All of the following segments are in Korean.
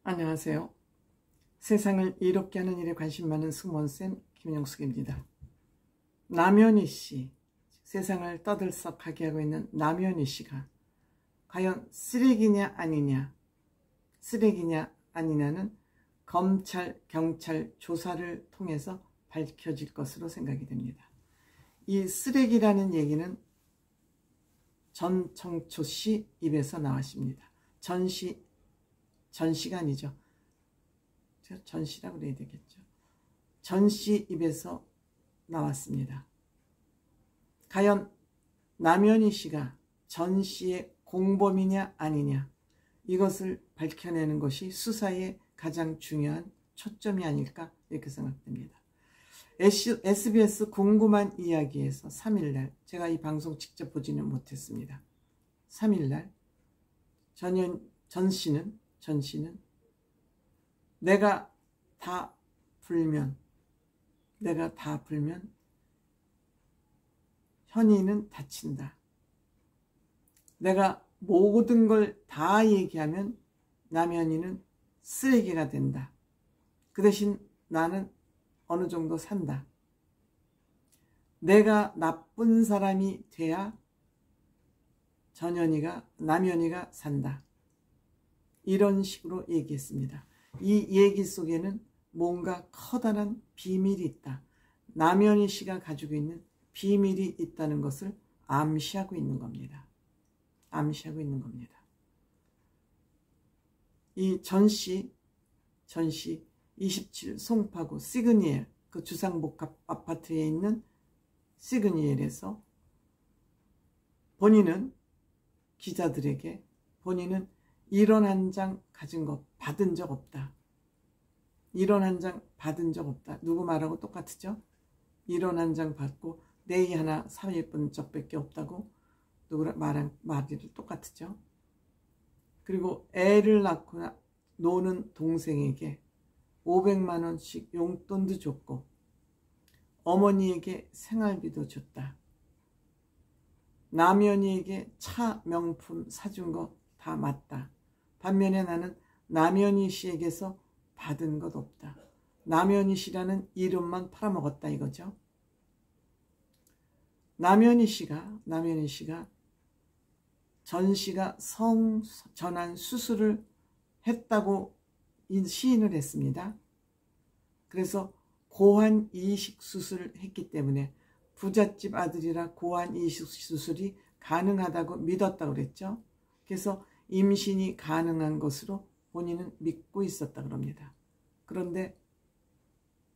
안녕하세요. 세상을 이롭게 하는 일에 관심 많은 승무원쌤 김영숙입니다. 남현희 씨, 세상을 떠들썩하게 하고 있는 남현희 씨가 과연 쓰레기냐 아니냐, 쓰레기냐 아니냐는 검찰, 경찰 조사를 통해서 밝혀질 것으로 생각이 됩니다. 이 쓰레기라는 얘기는 전청초 씨 입에서 나왔습니다. 전씨가 아니죠. 전씨라고 그래야 되겠죠. 전씨 입에서 나왔습니다. 과연 남현희 씨가 전씨의 공범이냐 아니냐, 이것을 밝혀내는 것이 수사의 가장 중요한 초점이 아닐까 이렇게 생각됩니다. SBS 궁금한 이야기에서 3일날, 제가 이 방송 직접 보지는 못했습니다. 3일날 전 씨는 내가 다 불면 현이는 다친다. 내가 모든 걸 다 얘기하면 남현이는 쓰레기가 된다. 그 대신 나는 어느 정도 산다. 내가 나쁜 사람이 돼야 남현이가 산다. 이런 식으로 얘기했습니다. 이 얘기 속에는 뭔가 커다란 비밀이 있다. 남현희 씨가 가지고 있는 비밀이 있다는 것을 암시하고 있는 겁니다. 이 전씨 27 송파구 시그니엘, 그 주상복합 아파트에 있는 시그니엘에서 본인은 기자들에게 본인은 1원 한 장 받은 적 없다. 1원 한 장 받은 적 없다. 누구 말하고 똑같으죠? 1원 한 장 받고 내이 하나 3일 적밖에 없다고 누구 말이 똑같으죠? 그리고 애를 낳고 노는 동생에게 500만 원씩 용돈도 줬고 어머니에게 생활비도 줬다. 남현이에게 차 명품 사준 거 다 맞다. 반면에 나는 남현희 씨에게서 받은 것 없다. 남현희 씨라는 이름만 팔아먹었다 이거죠. 남현희 씨가 전 씨가 성전환 수술을 했다고 시인을 했습니다. 그래서 고환 이식 수술을 했기 때문에 부잣집 아들이라 고환 이식 수술이 가능하다고 믿었다고 그랬죠. 그래서 임신이 가능한 것으로 본인은 믿고 있었다 그럽니다. 그런데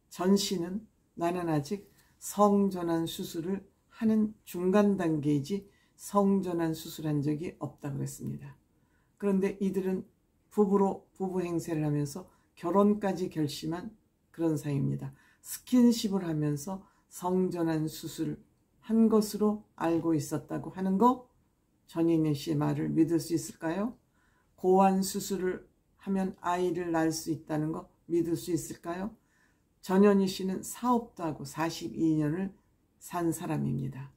전 씨는 나는 아직 성전환 수술을 하는 중간 단계이지 성전환 수술한 적이 없다고 그랬습니다. 그런데 이들은 부부 행세를 하면서 결혼까지 결심한 그런 사이입니다. 스킨십을 하면서 성전환 수술을 한 것으로 알고 있었다고 하는 거, 전인혜 씨의 말을 믿을 수 있을까요? 고환 수술을 하면 아이를 낳을 수 있다는 거 믿을 수 있을까요? 전현희 씨는 사업도 하고 42년을 산 사람입니다.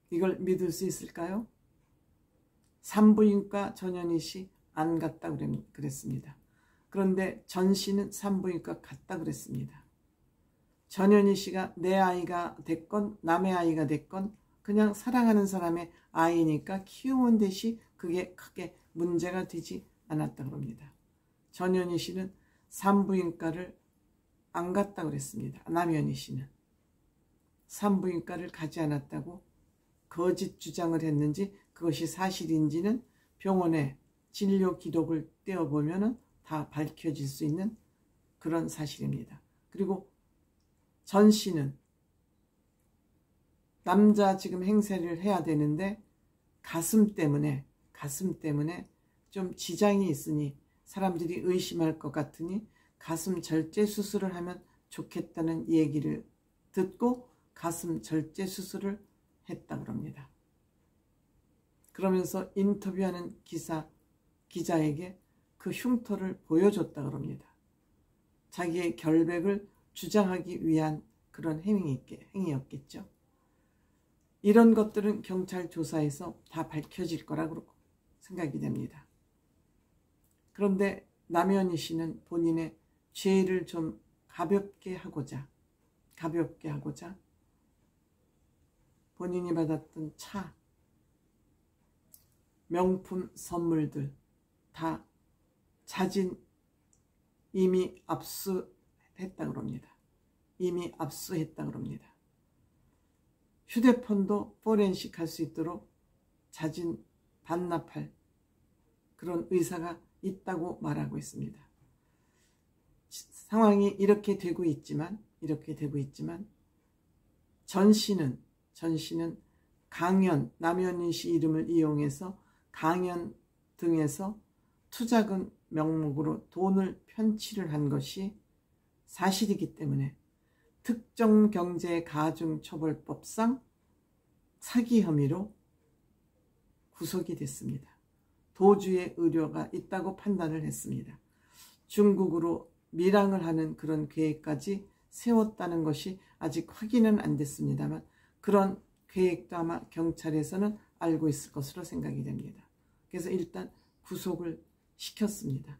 이걸 믿을 수 있을까요? 산부인과 전현희 씨 안 갔다 그랬습니다. 그런데 전 씨는 산부인과 갔다 그랬습니다. 전현희 씨가 내 아이가 됐건 남의 아이가 됐건 그냥 사랑하는 사람의 아이니까 키우는 듯이 그게 크게 문제가 되지 않았다 그럽니다. 전현희 씨는 산부인과를 안 갔다 그랬습니다. 남현희 씨는 산부인과를 가지 않았다고 거짓 주장을 했는지 그것이 사실인지는 병원에 진료 기록을 떼어보면 다 밝혀질 수 있는 그런 사실입니다. 그리고 전 씨는 남자 지금 행세를 해야 되는데 가슴 때문에 좀 지장이 있으니 사람들이 의심할 것 같으니 가슴 절제 수술을 하면 좋겠다는 얘기를 듣고 가슴 절제 수술을 했다 그럽니다. 그러면서 인터뷰하는 기자에게 그 흉터를 보여줬다 그럽니다. 자기의 결백을 주장하기 위한 그런 행위였겠죠. 이런 것들은 경찰 조사에서 다 밝혀질 거라고 생각이 됩니다. 그런데 남현희 씨는 본인의 죄를 좀 가볍게 하고자 본인이 받았던 차, 명품 선물들 다 자진 이미 압수했다 그럽니다. 이미 압수했다 그럽니다. 휴대폰도 포렌식 할 수 있도록 자진 반납할 그런 의사가 있다고 말하고 있습니다. 상황이 이렇게 되고 있지만 전 씨는 강연, 남현희 씨 이름을 이용해서 강연 등에서 투자금 명목으로 돈을 편취를 한 것이 사실이기 때문에 특정경제가중처벌법상 사기 혐의로 구속이 됐습니다. 도주의 의료가 있다고 판단을 했습니다. 중국으로 밀항을 하는 그런 계획까지 세웠다는 것이 아직 확인은 안 됐습니다만 그런 계획도 아마 경찰에서는 알고 있을 것으로 생각이 됩니다. 그래서 일단 구속을 시켰습니다.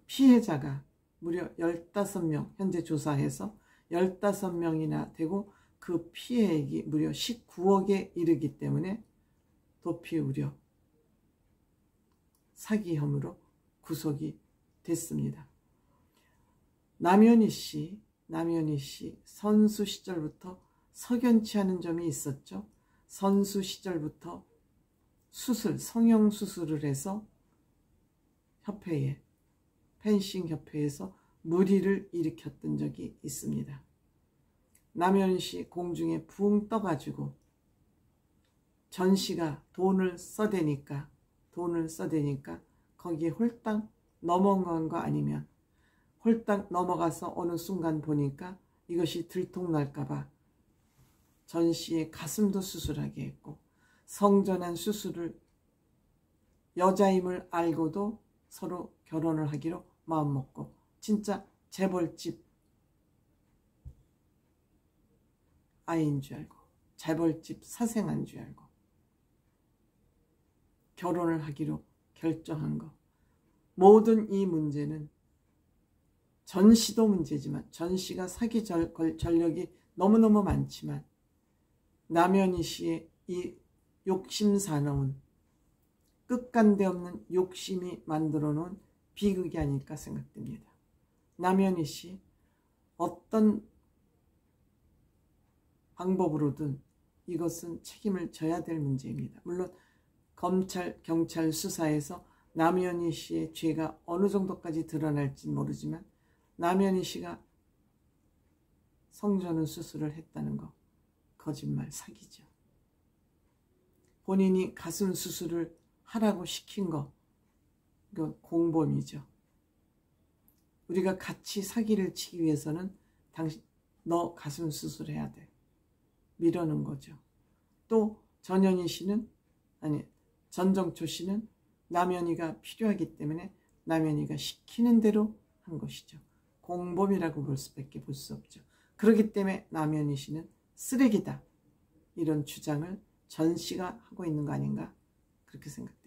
피해자가 무려 15명, 현재 조사해서 15명이나 되고 그 피해액이 무려 19억에 이르기 때문에 도피 우려, 사기 혐의로 구속이 됐습니다. 남현희 씨 선수 시절부터 석연치 않은 점이 있었죠. 선수 시절부터 성형 수술을 해서 펜싱 협회에서 물의를 일으켰던 적이 있습니다. 남현희 씨 공중에 붕 떠가지고 전 씨가 돈을 써대니까 거기에 홀딱 넘어간 거 아니면 홀딱 넘어가서 어느 순간 보니까 이것이 들통날까봐 전 씨의 가슴도 수술하게 했고 성전환 수술을 여자임을 알고도 서로 결혼을 하기로 마음먹고 진짜 재벌집 아이인 줄 알고 재벌집 사생아인 줄 알고 결혼을 하기로 결정한 것. 모든 이 문제는 전 씨도 문제지만 전 씨가 사기 전력이 너무너무 많지만 남현희 씨의 이 욕심 사나운 끝간데 없는 욕심이 만들어 놓은 비극이 아닐까 생각됩니다. 남현희 씨 어떤 방법으로든 이것은 책임을 져야 될 문제입니다. 물론 검찰, 경찰 수사에서 남현희 씨의 죄가 어느 정도까지 드러날지 모르지만 남현희 씨가 성전환 수술을 했다는 거 거짓말, 사기죠. 본인이 가슴 수술을 하라고 시킨 거 이거 공범이죠. 우리가 같이 사기를 치기 위해서는 너 가슴 수술해야 돼. 미루는 거죠. 또 전정초 씨는 남현희가 필요하기 때문에 남현희가 시키는 대로 한 것이죠. 공범이라고 볼 수밖에 볼 수 없죠. 그렇기 때문에 남현희 씨는 쓰레기다. 이런 주장을 전 씨가 하고 있는 거 아닌가 그렇게 생각합니다.